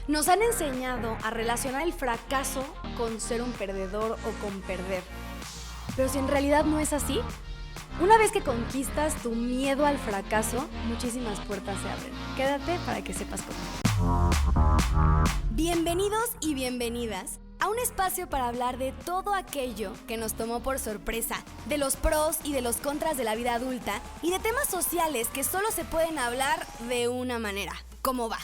Nos han enseñado a relacionar el fracaso con ser un perdedor o con perder. Pero si en realidad no es así, una vez que conquistas tu miedo al fracaso, muchísimas puertas se abren. Quédate para que sepas cómo. Bienvenidos y bienvenidas a un espacio para hablar de todo aquello que nos tomó por sorpresa, de los pros y de los contras de la vida adulta y de temas sociales que solo se pueden hablar de una manera. ¿Cómo va?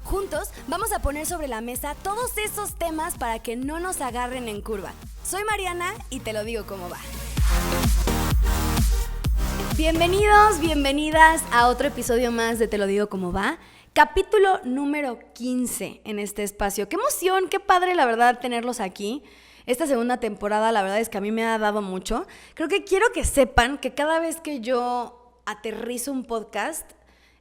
Juntos vamos a poner sobre la mesa todos esos temas para que no nos agarren en curva. Soy Mariana y te lo digo cómo va. Bienvenidos, bienvenidas a otro episodio más de Te lo digo cómo va. Capítulo número 15 en este espacio. ¡Qué emoción! ¡Qué padre, la verdad, tenerlos aquí! Esta segunda temporada, la verdad es que a mí me ha dado mucho. Creo que quiero que sepan que cada vez que yo aterrizo un podcast,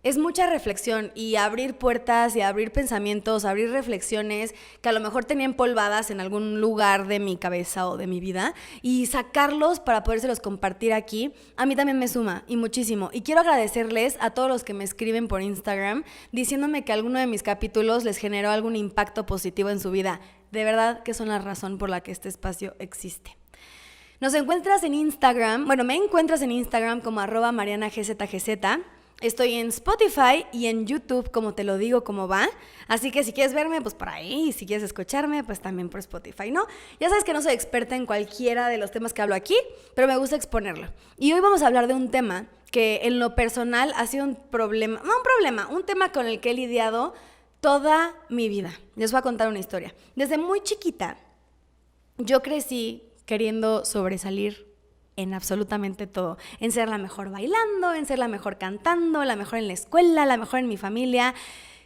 es mucha reflexión y abrir puertas y abrir pensamientos, abrir reflexiones que a lo mejor tenía empolvadas en algún lugar de mi cabeza o de mi vida y sacarlos para podérselos compartir aquí, a mí también me suma y muchísimo. Y quiero agradecerles a todos los que me escriben por Instagram diciéndome que alguno de mis capítulos les generó algún impacto positivo en su vida. De verdad que son la razón por la que este espacio existe. Nos encuentras en Instagram, me encuentras en Instagram como @marianagzgz. Estoy en Spotify y en YouTube, como te lo digo, cómo va. Así que si quieres verme, pues por ahí. Y si quieres escucharme, pues también por Spotify, ¿no? Ya sabes que no soy experta en cualquiera de los temas que hablo aquí, pero me gusta exponerlo. Y hoy vamos a hablar de un tema que en lo personal ha sido un tema con el que he lidiado toda mi vida. Les voy a contar una historia. Desde muy chiquita, yo crecí queriendo sobresalir en absolutamente todo, en ser la mejor bailando, en ser la mejor cantando, la mejor en la escuela, la mejor en mi familia.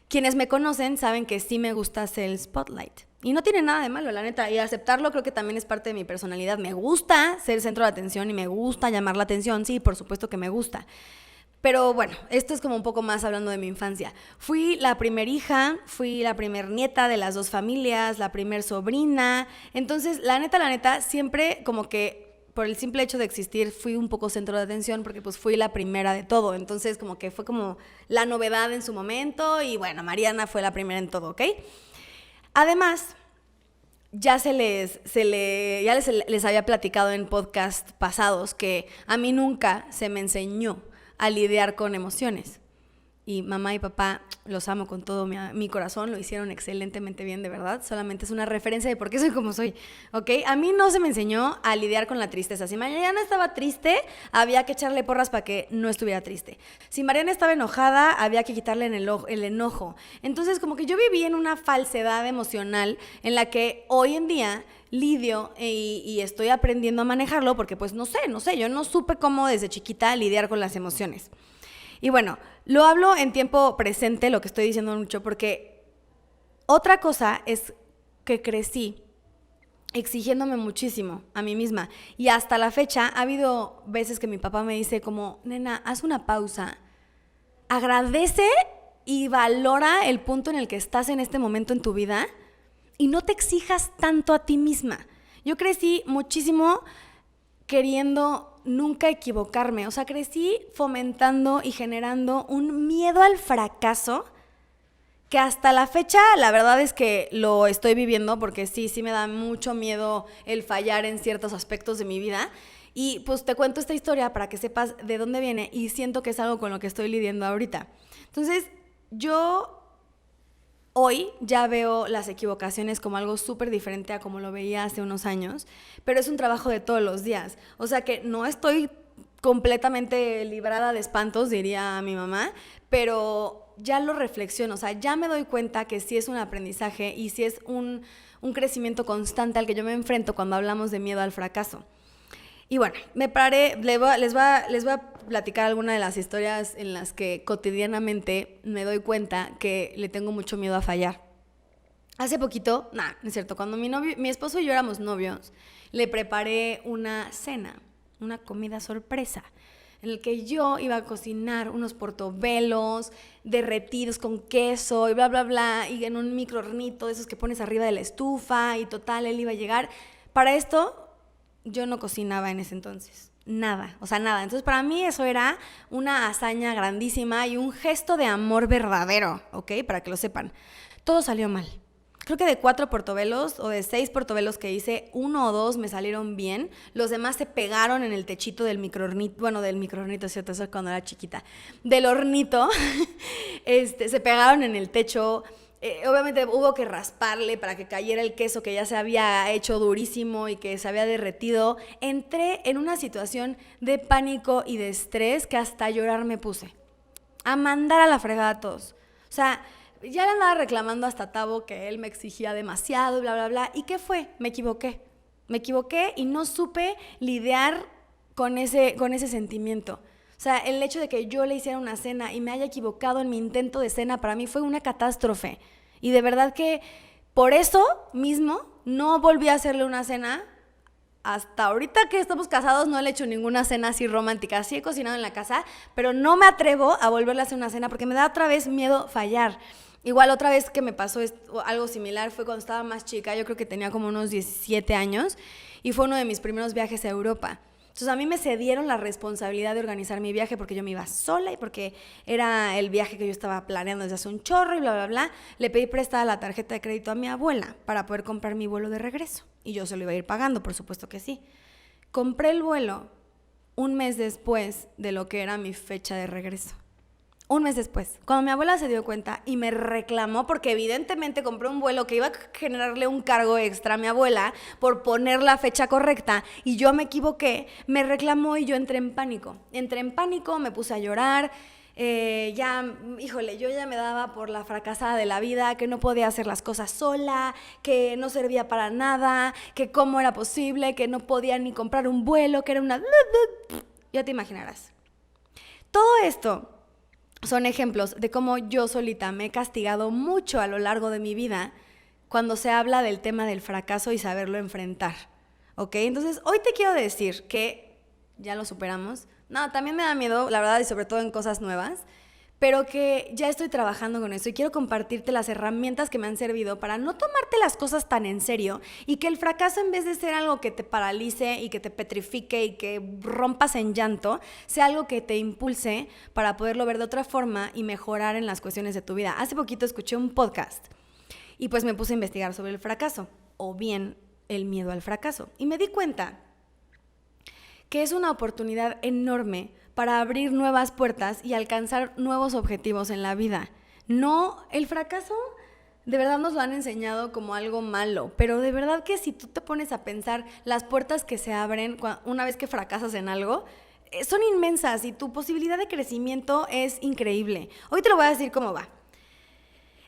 Quienes me conocen saben que sí me gusta hacer el spotlight. Y no tiene nada de malo, la neta. Y aceptarlo creo que también es parte de mi personalidad. Me gusta ser el centro de atención y me gusta llamar la atención. Sí, por supuesto que me gusta. Pero bueno, esto es como un poco más hablando de mi infancia. Fui la primer hija, fui la primer nieta de las dos familias, la primer sobrina. Entonces, la neta, siempre como que por el simple hecho de existir fui un poco centro de atención porque pues fui la primera de todo. Entonces como que fue como la novedad en su momento y bueno, Mariana fue la primera en todo, ¿ok? Además, ya les había platicado en podcast pasados que a mí nunca se me enseñó a lidiar con emociones. Y mamá y papá, los amo con todo mi corazón, lo hicieron excelentemente bien, de verdad. Solamente es una referencia de por qué soy como soy, ¿ok? A mí no se me enseñó a lidiar con la tristeza. Si Mariana estaba triste, había que echarle porras para que no estuviera triste. Si Mariana estaba enojada, había que quitarle el enojo. Entonces, como que yo viví en una falsedad emocional en la que hoy en día lidio y estoy aprendiendo a manejarlo porque pues no sé, yo no supe cómo desde chiquita lidiar con las emociones. Y bueno, lo hablo en tiempo presente, lo que estoy diciendo mucho, porque otra cosa es que crecí exigiéndome muchísimo a mí misma. Y hasta la fecha ha habido veces que mi papá me dice como, nena, haz una pausa, agradece y valora el punto en el que estás en este momento en tu vida y no te exijas tanto a ti misma. Yo crecí muchísimo queriendo nunca equivocarme. O sea, crecí fomentando y generando un miedo al fracaso que hasta la fecha la verdad es que lo estoy viviendo porque sí me da mucho miedo el fallar en ciertos aspectos de mi vida. Y pues te cuento esta historia para que sepas de dónde viene y siento que es algo con lo que estoy lidiando ahorita. Entonces, yo hoy ya veo las equivocaciones como algo súper diferente a como lo veía hace unos años, pero es un trabajo de todos los días. O sea que no estoy completamente librada de espantos, diría mi mamá, pero ya lo reflexiono, o sea, ya me doy cuenta que sí es un aprendizaje y sí es un crecimiento constante al que yo me enfrento cuando hablamos de miedo al fracaso. Y bueno, les voy a platicar algunas de las historias en las que cotidianamente me doy cuenta que le tengo mucho miedo a fallar. Hace poquito, no es cierto, cuando mi esposo y yo éramos novios, le preparé una cena, una comida sorpresa, en el que yo iba a cocinar unos portobelos derretidos con queso y bla, bla, bla, y en un microhornito de esos que pones arriba de la estufa, y total, él iba a llegar. Para esto, yo no cocinaba en ese entonces, nada. Entonces, para mí eso era una hazaña grandísima y un gesto de amor verdadero, ¿ok? Para que lo sepan. Todo salió mal. Creo que de 4 portobelos o de 6 portobelos que hice, 1 o 2 me salieron bien. Los demás se pegaron en el techito del microhornito. Bueno, del microhornito, ¿cierto? Eso es cuando era chiquita. Del hornito. Se pegaron en el techo. Obviamente hubo que rasparle para que cayera el queso que ya se había hecho durísimo y que se había derretido. Entré en una situación de pánico y de estrés que hasta llorar me puse. A mandar a la fregada a todos. O sea, ya le andaba reclamando hasta Tavo que él me exigía demasiado y bla, bla, bla. ¿Y qué fue? Me equivoqué. Me equivoqué y no supe lidiar con ese sentimiento. O sea, el hecho de que yo le hiciera una cena y me haya equivocado en mi intento de cena para mí fue una catástrofe. Y de verdad que por eso mismo no volví a hacerle una cena. Hasta ahorita que estamos casados no le he hecho ninguna cena así romántica. Sí he cocinado en la casa, pero no me atrevo a volverle a hacer una cena porque me da otra vez miedo fallar. Igual otra vez que me pasó algo similar fue cuando estaba más chica, yo creo que tenía como unos 17 años y fue uno de mis primeros viajes a Europa. Entonces a mí me cedieron la responsabilidad de organizar mi viaje porque yo me iba sola y porque era el viaje que yo estaba planeando desde hace un chorro y bla, bla, bla. Le pedí prestada la tarjeta de crédito a mi abuela para poder comprar mi vuelo de regreso y yo se lo iba a ir pagando, por supuesto que sí. Compré el vuelo un mes después de lo que era mi fecha de regreso. Un mes después, cuando mi abuela se dio cuenta y me reclamó, porque evidentemente compré un vuelo que iba a generarle un cargo extra a mi abuela por poner la fecha correcta y yo me equivoqué, me reclamó y yo entré en pánico. Entré en pánico, me puse a llorar, yo ya me daba por la fracasada de la vida, que no podía hacer las cosas sola, que no servía para nada, que cómo era posible, que no podía ni comprar un vuelo, que era una... Ya te imaginarás. Todo esto son ejemplos de cómo yo solita me he castigado mucho a lo largo de mi vida cuando se habla del tema del fracaso y saberlo enfrentar, ¿ok? Entonces, hoy te quiero decir que ya lo superamos. No, también me da miedo, la verdad, y sobre todo en cosas nuevas, pero que ya estoy trabajando con eso y quiero compartirte las herramientas que me han servido para no tomarte las cosas tan en serio y que el fracaso, en vez de ser algo que te paralice y que te petrifique y que rompas en llanto, sea algo que te impulse para poderlo ver de otra forma y mejorar en las cuestiones de tu vida. Hace poquito escuché un podcast y pues me puse a investigar sobre el fracaso o bien el miedo al fracaso y me di cuenta que es una oportunidad enorme para abrir nuevas puertas y alcanzar nuevos objetivos en la vida. No, el fracaso de verdad nos lo han enseñado como algo malo, pero de verdad que si tú te pones a pensar las puertas que se abren una vez que fracasas en algo, son inmensas y tu posibilidad de crecimiento es increíble. Hoy te lo voy a decir cómo va.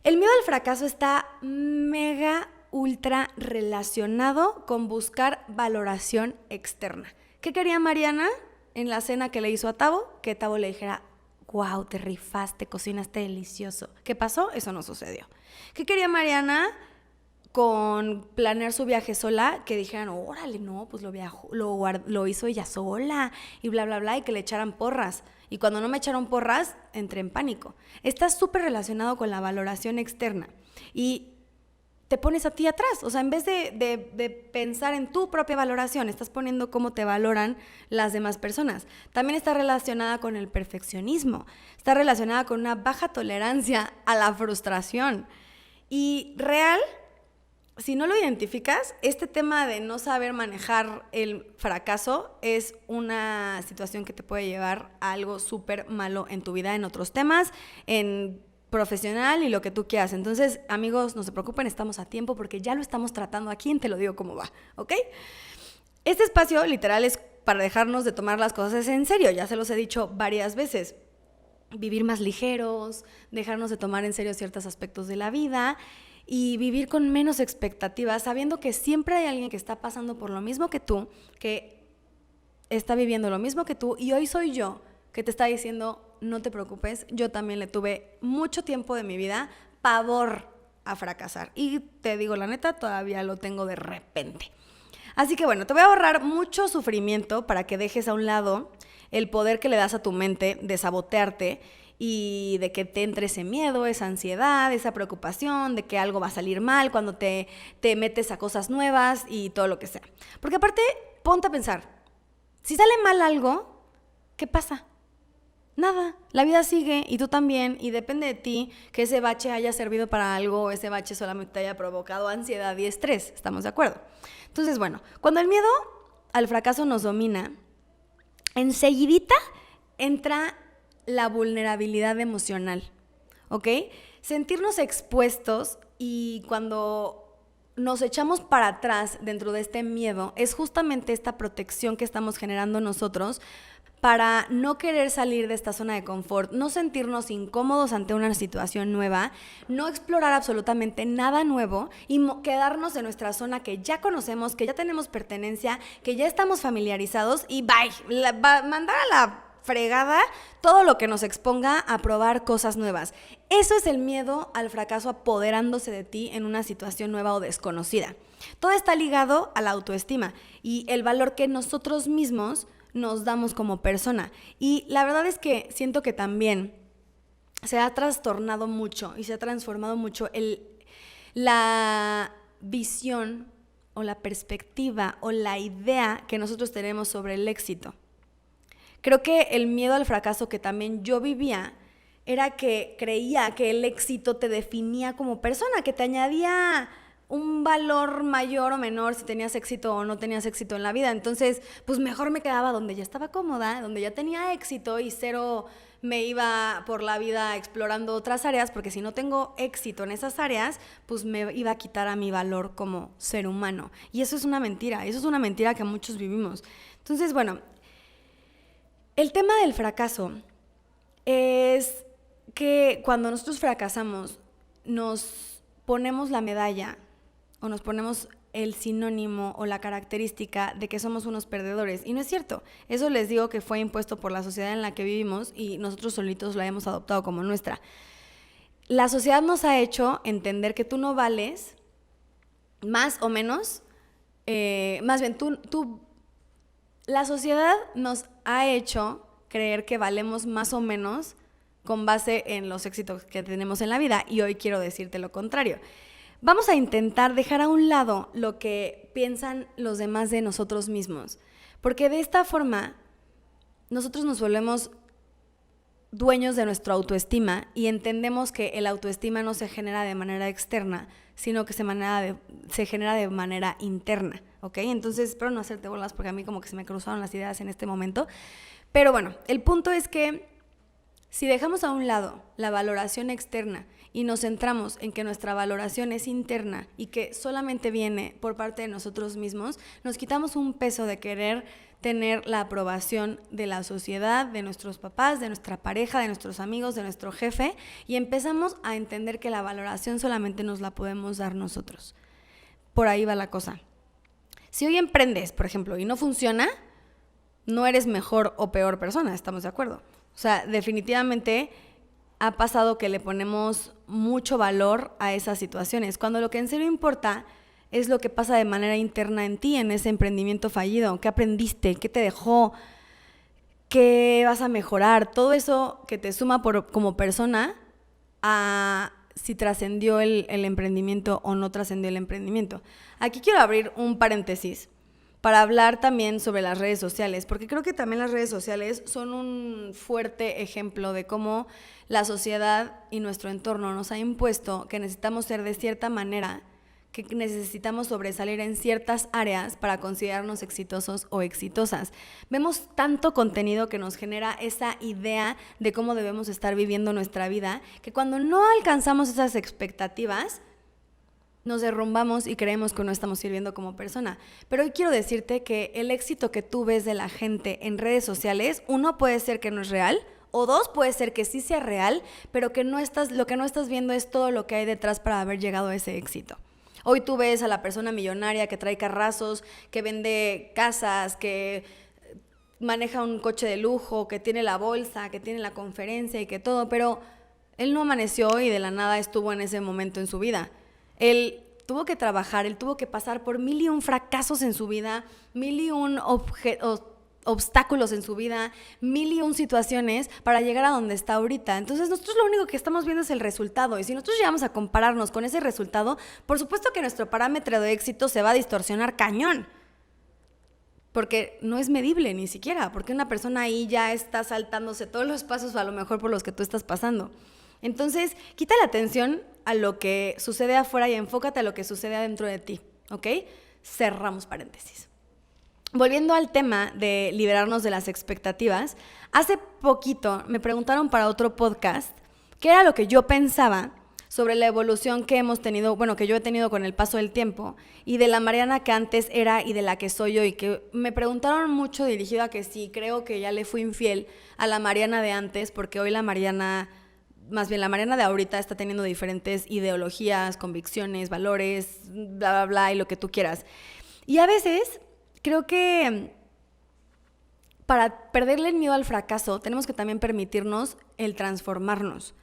El miedo al fracaso está mega ultra relacionado con buscar valoración externa. ¿Qué quería Mariana en la cena que le hizo a Tavo? Que Tavo le dijera, wow, te rifaste, cocinaste delicioso. ¿Qué pasó? Eso no sucedió. ¿Qué quería Mariana con planear su viaje sola? Que dijeran, órale, no, pues lo hizo ella sola y bla, bla, bla, y que le echaran porras. Y cuando no me echaron porras, entré en pánico. Está súper relacionado con la valoración externa. Y te pones a ti atrás, o sea, en vez de pensar en tu propia valoración, estás poniendo cómo te valoran las demás personas. También está relacionada con el perfeccionismo, está relacionada con una baja tolerancia a la frustración. Y real, si no lo identificas, este tema de no saber manejar el fracaso es una situación que te puede llevar a algo súper malo en tu vida, en otros temas, en profesional y lo que tú quieras. Entonces, amigos, no se preocupen, estamos a tiempo porque ya lo estamos tratando aquí en Te Lo Digo Cómo Va, ¿ok? Este espacio literal es para dejarnos de tomar las cosas en serio, ya se los he dicho varias veces. Vivir más ligeros, dejarnos de tomar en serio ciertos aspectos de la vida y vivir con menos expectativas, sabiendo que siempre hay alguien que está pasando por lo mismo que tú, que está viviendo lo mismo que tú, y hoy soy yo que te está diciendo, no te preocupes, yo también le tuve mucho tiempo de mi vida pavor a fracasar. Y te digo la neta, todavía lo tengo de repente. Así que bueno, te voy a ahorrar mucho sufrimiento para que dejes a un lado el poder que le das a tu mente de sabotearte y de que te entre ese miedo, esa ansiedad, esa preocupación de que algo va a salir mal cuando te metes a cosas nuevas y todo lo que sea. Porque aparte, ponte a pensar, si sale mal algo, ¿qué pasa? Nada, la vida sigue y tú también, y depende de ti que ese bache haya servido para algo o ese bache solamente te haya provocado ansiedad y estrés, ¿estamos de acuerdo? Entonces, bueno, cuando el miedo al fracaso nos domina, enseguidita entra la vulnerabilidad emocional, ¿ok? Sentirnos expuestos y cuando nos echamos para atrás dentro de este miedo es justamente esta protección que estamos generando nosotros para no querer salir de esta zona de confort, no sentirnos incómodos ante una situación nueva, no explorar absolutamente nada nuevo y quedarnos en nuestra zona que ya conocemos, que ya tenemos pertenencia, que ya estamos familiarizados y mandar a la fregada todo lo que nos exponga a probar cosas nuevas. Eso es el miedo al fracaso apoderándose de ti en una situación nueva o desconocida. Todo está ligado a la autoestima y el valor que nosotros mismos nos damos como persona. Y la verdad es que siento que también se ha trastornado mucho y se ha transformado mucho la visión o la perspectiva o la idea que nosotros tenemos sobre el éxito. Creo que el miedo al fracaso que también yo vivía era que creía que el éxito te definía como persona, que te añadía un valor mayor o menor si tenías éxito o no tenías éxito en la vida. Entonces, pues mejor me quedaba donde ya estaba cómoda, donde ya tenía éxito y cero me iba por la vida explorando otras áreas, porque si no tengo éxito en esas áreas, pues me iba a quitar a mi valor como ser humano. Y eso es una mentira que muchos vivimos. Entonces, bueno, el tema del fracaso es que cuando nosotros fracasamos, nos ponemos la medalla o nos ponemos el sinónimo o la característica de que somos unos perdedores. Y no es cierto. Eso les digo que fue impuesto por la sociedad en la que vivimos y nosotros solitos la hemos adoptado como nuestra. La sociedad nos ha hecho entender que tú no vales más o menos, más bien la sociedad nos ha hecho creer que valemos más o menos con base en los éxitos que tenemos en la vida, y hoy quiero decirte lo contrario. Vamos a intentar dejar a un lado lo que piensan los demás de nosotros mismos, porque de esta forma nosotros nos volvemos dueños de nuestra autoestima y entendemos que el autoestima no se genera de manera externa, sino que se genera de manera interna, ¿ok? Entonces espero no hacerte bolas porque a mí como que se me cruzaron las ideas en este momento, pero bueno, el punto es que si dejamos a un lado la valoración externa y nos centramos en que nuestra valoración es interna y que solamente viene por parte de nosotros mismos, nos quitamos un peso de querer tener la aprobación de la sociedad, de nuestros papás, de nuestra pareja, de nuestros amigos, de nuestro jefe, y empezamos a entender que la valoración solamente nos la podemos dar nosotros. Por ahí va la cosa. Si hoy emprendes, por ejemplo, y no funciona, no eres mejor o peor persona, ¿estamos de acuerdo? O sea, definitivamente ha pasado que le ponemos mucho valor a esas situaciones, cuando lo que en serio importa es lo que pasa de manera interna en ti, en ese emprendimiento fallido. ¿Qué aprendiste? ¿Qué te dejó? ¿Qué vas a mejorar? Todo eso que te suma como persona a si trascendió el emprendimiento o no trascendió el emprendimiento. Aquí quiero abrir un paréntesis para hablar también sobre las redes sociales, porque creo que también las redes sociales son un fuerte ejemplo de cómo la sociedad y nuestro entorno nos ha impuesto que necesitamos ser de cierta manera, que necesitamos sobresalir en ciertas áreas para considerarnos exitosos o exitosas. Vemos tanto contenido que nos genera esa idea de cómo debemos estar viviendo nuestra vida, que cuando no alcanzamos esas expectativas, nos derrumbamos y creemos que no estamos sirviendo como persona. Pero hoy quiero decirte que el éxito que tú ves de la gente en redes sociales, uno, puede ser que no es real, o dos, puede ser que sí sea real, pero que lo que no estás viendo es todo lo que hay detrás para haber llegado a ese éxito. Hoy tú ves a la persona millonaria que trae carrazos, que vende casas, que maneja un coche de lujo, que tiene la bolsa, que tiene la conferencia y que todo, pero él no amaneció y de la nada estuvo en ese momento en su vida. Él tuvo que trabajar, él tuvo que pasar por 1001 fracasos en su vida, 1001 obstáculos en su vida, 1001 situaciones para llegar a donde está ahorita. Entonces nosotros lo único que estamos viendo es el resultado, y si nosotros llegamos a compararnos con ese resultado, por supuesto que nuestro parámetro de éxito se va a distorsionar cañón. porque no es medible ni siquiera, porque una persona ahí ya está saltándose todos los pasos a lo mejor por los que tú estás pasando. Entonces, quita la atención a lo que sucede afuera y enfócate a lo que sucede adentro de ti, ¿ok? Cerramos paréntesis. Volviendo al tema de liberarnos de las expectativas, hace poquito me preguntaron para otro podcast qué era lo que yo pensaba sobre la evolución que hemos tenido, bueno, que yo he tenido con el paso del tiempo y de la Mariana que antes era y de la que soy hoy, que me preguntaron mucho dirigido a que sí, creo que ya le fui infiel a la Mariana de antes, porque hoy la Mariana, más bien la Mariana de ahorita está teniendo diferentes ideologías, convicciones, valores, bla, bla, bla, y lo que tú quieras. Y a veces creo que para perderle el miedo al fracaso tenemos que también permitirnos el transformarnos.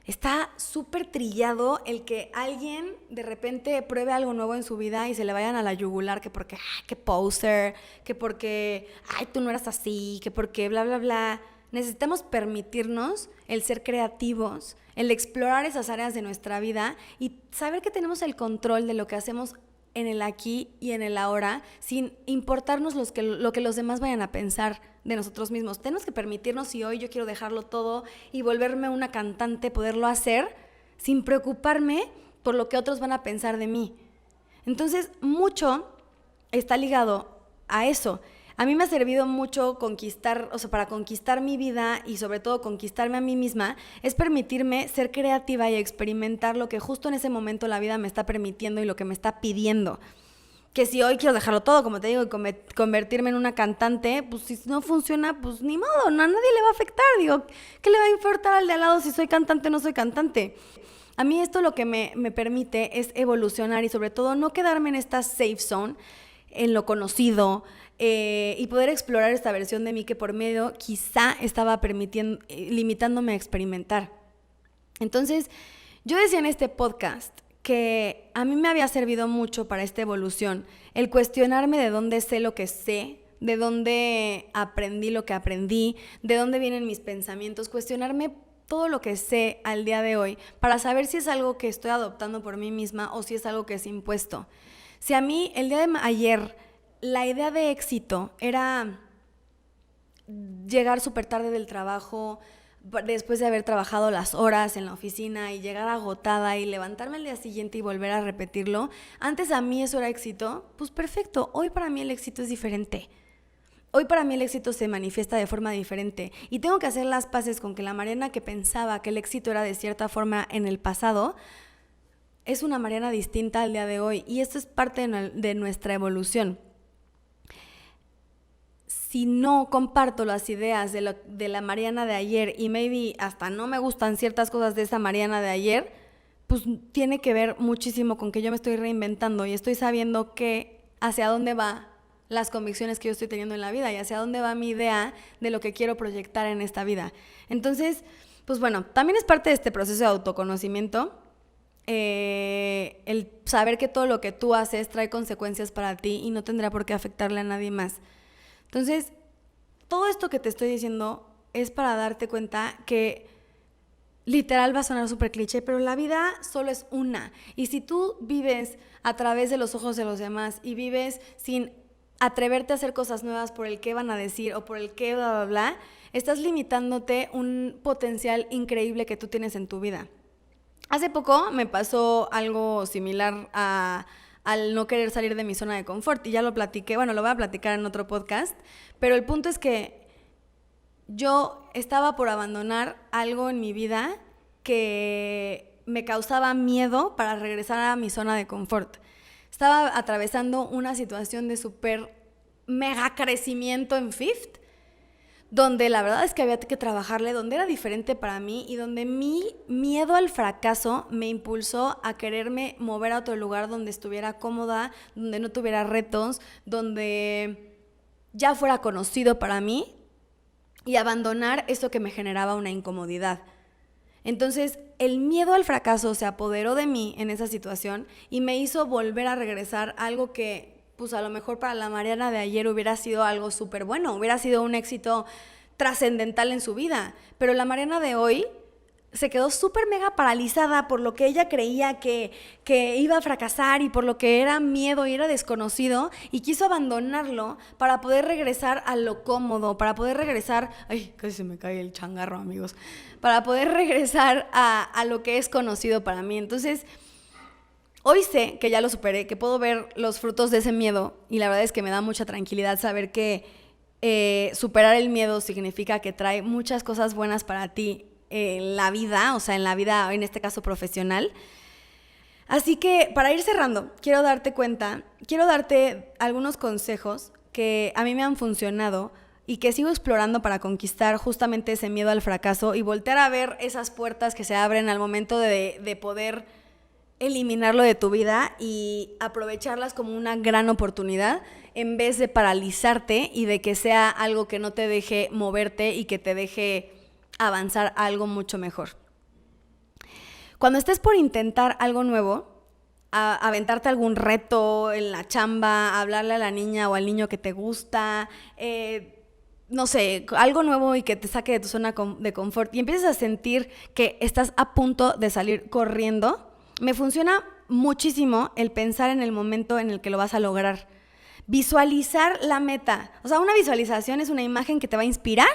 Está súper trillado el que alguien de repente pruebe algo nuevo en su vida y se le vayan a la yugular, que porque, qué poser, que porque, tú no eras así, que porque bla, bla, bla. Necesitamos permitirnos el ser creativos, el explorar esas áreas de nuestra vida y saber que tenemos el control de lo que hacemos en el aquí y en el ahora, sin importarnos lo que los demás vayan a pensar de nosotros mismos. Tenemos que permitirnos, si hoy yo quiero dejarlo todo y volverme una cantante, poderlo hacer sin preocuparme por lo que otros van a pensar de mí. Entonces, mucho está ligado a eso. A mí me ha servido mucho conquistar, o sea, para conquistar mi vida y sobre todo conquistarme a mí misma, es permitirme ser creativa y experimentar lo que justo en ese momento la vida me está permitiendo y lo que me está pidiendo. Que si hoy quiero dejarlo todo, como te digo, y convertirme en una cantante, pues si no funciona, pues ni modo, a nadie le va a afectar. Digo, ¿qué le va a importar al de al lado si soy cantante o no soy cantante? A mí esto lo que me permite es evolucionar y sobre todo no quedarme en esta safe zone, en lo conocido, y poder explorar esta versión de mí que por medio quizá estaba limitándome a experimentar. Entonces, yo decía en este podcast que a mí me había servido mucho para esta evolución el cuestionarme de dónde sé lo que sé, de dónde aprendí lo que aprendí, de dónde vienen mis pensamientos, cuestionarme todo lo que sé al día de hoy para saber si es algo que estoy adoptando por mí misma o si es algo que es impuesto. Si a mí el día de ayer la idea de éxito era llegar súper tarde del trabajo, después de haber trabajado las horas en la oficina y llegar agotada y levantarme al día siguiente y volver a repetirlo, antes a mí eso era éxito, pues perfecto, hoy para mí el éxito es diferente. Hoy para mí el éxito se manifiesta de forma diferente y tengo que hacer las paces con que la Mariana que pensaba que el éxito era de cierta forma en el pasado, es una Mariana distinta al día de hoy y esto es parte de nuestra evolución. Si no comparto las ideas de la Mariana de ayer y maybe hasta no me gustan ciertas cosas de esa Mariana de ayer, pues tiene que ver muchísimo con que yo me estoy reinventando y estoy sabiendo hacia dónde va las convicciones que yo estoy teniendo en la vida y hacia dónde va mi idea de lo que quiero proyectar en esta vida. Entonces, pues bueno, también es parte de este proceso de autoconocimiento, el saber que todo lo que tú haces trae consecuencias para ti y no tendrá por qué afectarle a nadie más. Entonces, todo esto que te estoy diciendo es para darte cuenta que literal va a sonar súper cliché, pero la vida solo es una. Y si tú vives a través de los ojos de los demás y vives sin atreverte a hacer cosas nuevas por el qué van a decir o por el qué bla, bla, bla, estás limitándote un potencial increíble que tú tienes en tu vida. Hace poco me pasó algo similar al no querer salir de mi zona de confort y ya lo platiqué, bueno, lo voy a platicar en otro podcast, pero el punto es que yo estaba por abandonar algo en mi vida que me causaba miedo para regresar a mi zona de confort. Estaba atravesando una situación de súper mega crecimiento en Fifth, donde la verdad es que había que trabajarle, donde era diferente para mí y donde mi miedo al fracaso me impulsó a quererme mover a otro lugar donde estuviera cómoda, donde no tuviera retos, donde ya fuera conocido para mí y abandonar eso que me generaba una incomodidad. Entonces, el miedo al fracaso se apoderó de mí en esa situación y me hizo volver a regresar a algo que pues a lo mejor para la Mariana de ayer hubiera sido algo súper bueno, hubiera sido un éxito trascendental en su vida, pero la Mariana de hoy se quedó súper mega paralizada por lo que ella creía que iba a fracasar y por lo que era miedo y era desconocido, y quiso abandonarlo para poder regresar a lo cómodo, para poder regresar, ay, casi se me cae el changarro, amigos, para poder regresar a lo que es conocido para mí. Entonces, hoy sé que ya lo superé, que puedo ver los frutos de ese miedo, y la verdad es que me da mucha tranquilidad saber que superar el miedo significa que trae muchas cosas buenas para ti en la vida, o sea, en la vida, en este caso profesional. Así que para ir cerrando, quiero darte algunos consejos que a mí me han funcionado y que sigo explorando para conquistar justamente ese miedo al fracaso y voltear a ver esas puertas que se abren al momento de poder eliminarlo de tu vida y aprovecharlas como una gran oportunidad en vez de paralizarte y de que sea algo que no te deje moverte y que te deje avanzar a algo mucho mejor. Cuando estés por intentar algo nuevo, aventarte algún reto en la chamba, hablarle a la niña o al niño que te gusta, no sé, algo nuevo y que te saque de tu zona de confort y empieces a sentir que estás a punto de salir corriendo, me funciona muchísimo el pensar en el momento en el que lo vas a lograr. Visualizar la meta. O sea, una visualización es una imagen que te va a inspirar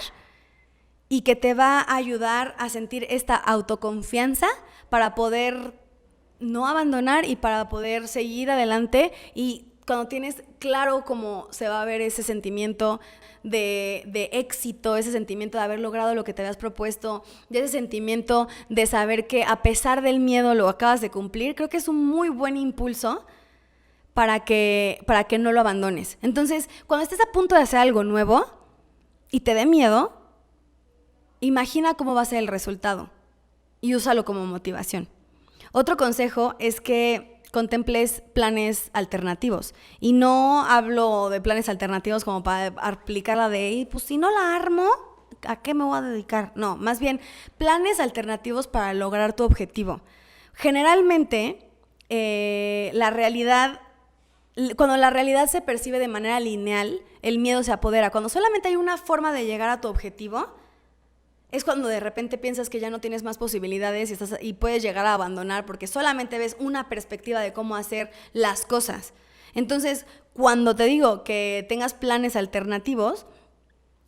y que te va a ayudar a sentir esta autoconfianza para poder no abandonar y para poder seguir adelante. Y cuando tienes claro cómo se va a ver ese sentimiento de éxito, ese sentimiento de haber logrado lo que te habías propuesto, de ese sentimiento de saber que a pesar del miedo lo acabas de cumplir, creo que es un muy buen impulso para que no lo abandones. Entonces, cuando estés a punto de hacer algo nuevo y te dé miedo, imagina cómo va a ser el resultado y úsalo como motivación. Otro consejo es que contemples planes alternativos. Y no hablo de planes alternativos como para aplicarla de, pues si no la armo, ¿a qué me voy a dedicar? No, más bien planes alternativos para lograr tu objetivo. Generalmente, cuando la realidad se percibe de manera lineal, el miedo se apodera. Cuando solamente hay una forma de llegar a tu objetivo, es cuando de repente piensas que ya no tienes más posibilidades y puedes llegar a abandonar porque solamente ves una perspectiva de cómo hacer las cosas. Entonces, cuando te digo que tengas planes alternativos,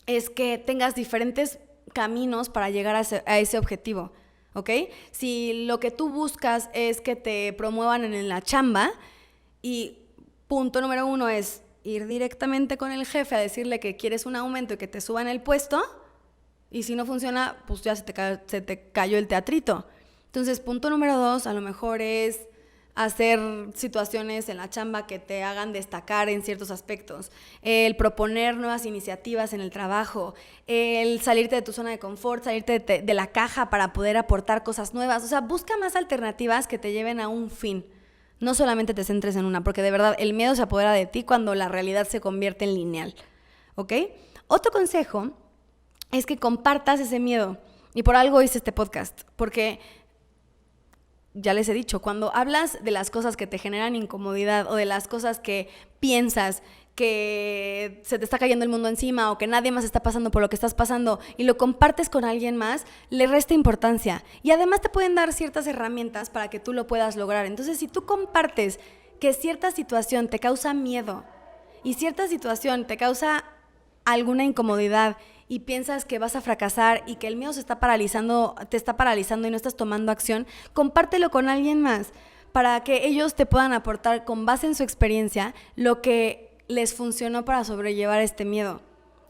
es que tengas diferentes caminos para llegar a ese objetivo, ¿ok? Si lo que tú buscas es que te promuevan en la chamba y punto número 1 es ir directamente con el jefe a decirle que quieres un aumento y que te suban el puesto. Y si no funciona, pues ya se te cayó el teatrito. Entonces, punto número 2, a lo mejor es hacer situaciones en la chamba que te hagan destacar en ciertos aspectos. El proponer nuevas iniciativas en el trabajo. El salirte de tu zona de confort, salirte de la caja para poder aportar cosas nuevas. O sea, busca más alternativas que te lleven a un fin. No solamente te centres en una, porque de verdad el miedo se apodera de ti cuando la realidad se convierte en lineal. ¿Ok? Otro consejo es que compartas ese miedo. Y por algo hice este podcast, porque ya les he dicho, cuando hablas de las cosas que te generan incomodidad o de las cosas que piensas que se te está cayendo el mundo encima o que nadie más está pasando por lo que estás pasando y lo compartes con alguien más, le resta importancia. Y además te pueden dar ciertas herramientas para que tú lo puedas lograr. Entonces, si tú compartes que cierta situación te causa miedo y cierta situación te causa alguna incomodidad y piensas que vas a fracasar y que el miedo te está paralizando y no estás tomando acción, compártelo con alguien más para que ellos te puedan aportar con base en su experiencia lo que les funcionó para sobrellevar este miedo.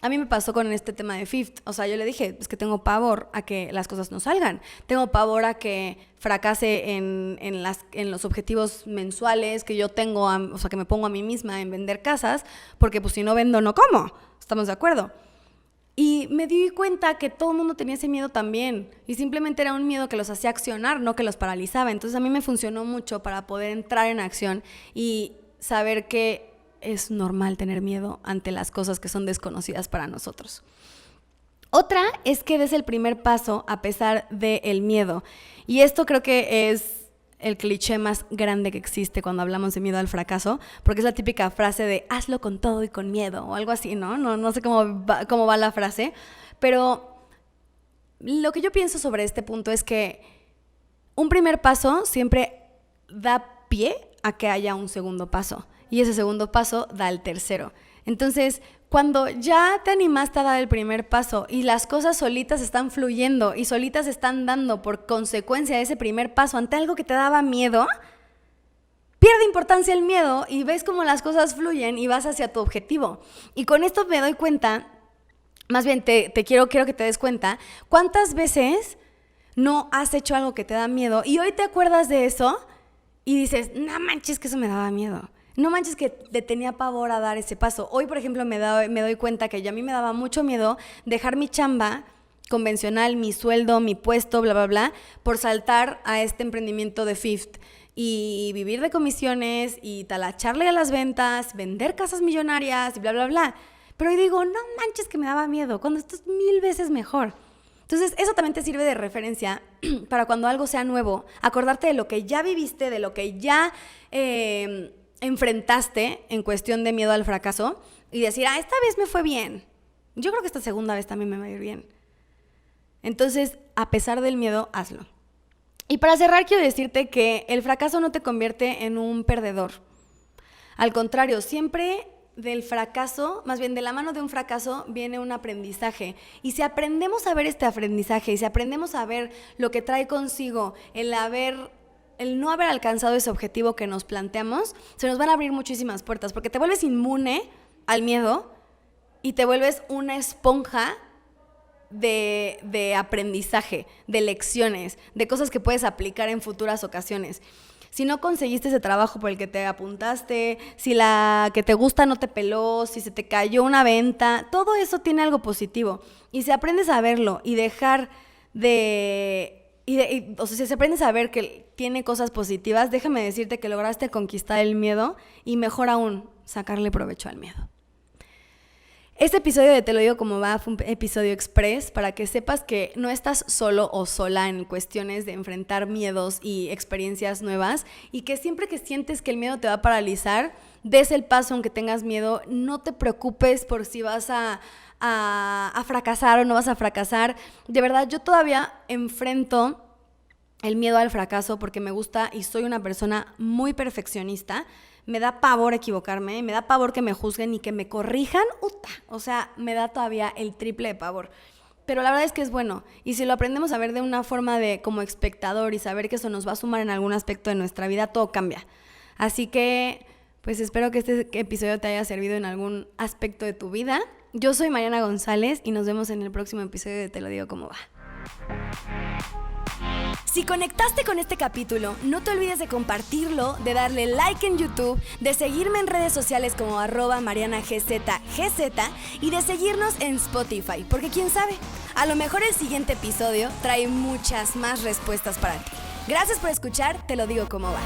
A mí me pasó con este tema de Fifth. O sea, yo le dije, es que tengo pavor a que las cosas no salgan. Tengo pavor a que fracase en los objetivos mensuales que yo tengo, o sea, que me pongo a mí misma en vender casas, porque pues si no vendo, no como. ¿Estamos de acuerdo? Y me di cuenta que todo el mundo tenía ese miedo también. Y simplemente era un miedo que los hacía accionar, no que los paralizaba. Entonces a mí me funcionó mucho para poder entrar en acción y saber que es normal tener miedo ante las cosas que son desconocidas para nosotros. Otra es que des el primer paso a pesar del miedo. Y esto creo que es el cliché más grande que existe cuando hablamos de miedo al fracaso, porque es la típica frase de hazlo con todo y con miedo o algo así, ¿no? No sé cómo va la frase, pero lo que yo pienso sobre este punto es que un primer paso siempre da pie a que haya un segundo paso y ese segundo paso da el tercero. Entonces, cuando ya te animaste a dar el primer paso y las cosas solitas están fluyendo y solitas están dando por consecuencia de ese primer paso ante algo que te daba miedo, pierde importancia el miedo y ves cómo las cosas fluyen y vas hacia tu objetivo. Y con esto me doy cuenta, más bien quiero que te des cuenta, ¿cuántas veces no has hecho algo que te da miedo y hoy te acuerdas de eso y dices, no manches que eso me daba miedo? No manches que le tenía pavor a dar ese paso. Hoy, por ejemplo, me doy cuenta que a mí me daba mucho miedo dejar mi chamba convencional, mi sueldo, mi puesto, bla, bla, bla, por saltar a este emprendimiento de Fifth y vivir de comisiones y talacharle a las ventas, vender casas millonarias y bla, bla, bla. Pero hoy digo, no manches que me daba miedo, cuando esto es 1000 veces mejor. Entonces, eso también te sirve de referencia para cuando algo sea nuevo, acordarte de lo que ya viviste, de lo que ya enfrentaste en cuestión de miedo al fracaso y decir, esta vez me fue bien. Yo creo que esta segunda vez también me va a ir bien. Entonces, a pesar del miedo, hazlo. Y para cerrar, quiero decirte que el fracaso no te convierte en un perdedor. Al contrario, siempre del fracaso, más bien de la mano de un fracaso, viene un aprendizaje. Y si aprendemos a ver este aprendizaje, y si aprendemos a ver lo que trae consigo el no haber alcanzado ese objetivo que nos planteamos, se nos van a abrir muchísimas puertas, porque te vuelves inmune al miedo y te vuelves una esponja de aprendizaje, de lecciones, de cosas que puedes aplicar en futuras ocasiones. Si no conseguiste ese trabajo por el que te apuntaste, si la que te gusta no te peló, si se te cayó una venta, todo eso tiene algo positivo. Y si aprendes a verlo y dejar o sea, si aprendes a ver que tiene cosas positivas, déjame decirte que lograste conquistar el miedo y mejor aún, sacarle provecho al miedo. Este episodio de Te lo digo como va fue un episodio express para que sepas que no estás solo o sola en cuestiones de enfrentar miedos y experiencias nuevas y que siempre que sientes que el miedo te va a paralizar, des el paso aunque tengas miedo, no te preocupes por si vas a fracasar o no vas a fracasar. De verdad, yo todavía enfrento el miedo al fracaso porque me gusta y soy una persona muy perfeccionista. Me da pavor equivocarme, me da pavor que me juzguen y que me corrijan. O sea, me da todavía el triple de pavor. Pero la verdad es que es bueno. Y si lo aprendemos a ver de una forma de como espectador y saber que eso nos va a sumar en algún aspecto de nuestra vida, todo cambia. Así que, pues espero que este episodio te haya servido en algún aspecto de tu vida. Yo soy Mariana González y nos vemos en el próximo episodio de Te lo digo como va. Si conectaste con este capítulo, no te olvides de compartirlo, de darle like en YouTube, de seguirme en redes sociales como @MarianaGZGZ y de seguirnos en Spotify, porque quién sabe, a lo mejor el siguiente episodio trae muchas más respuestas para ti. Gracias por escuchar, Te lo digo como va.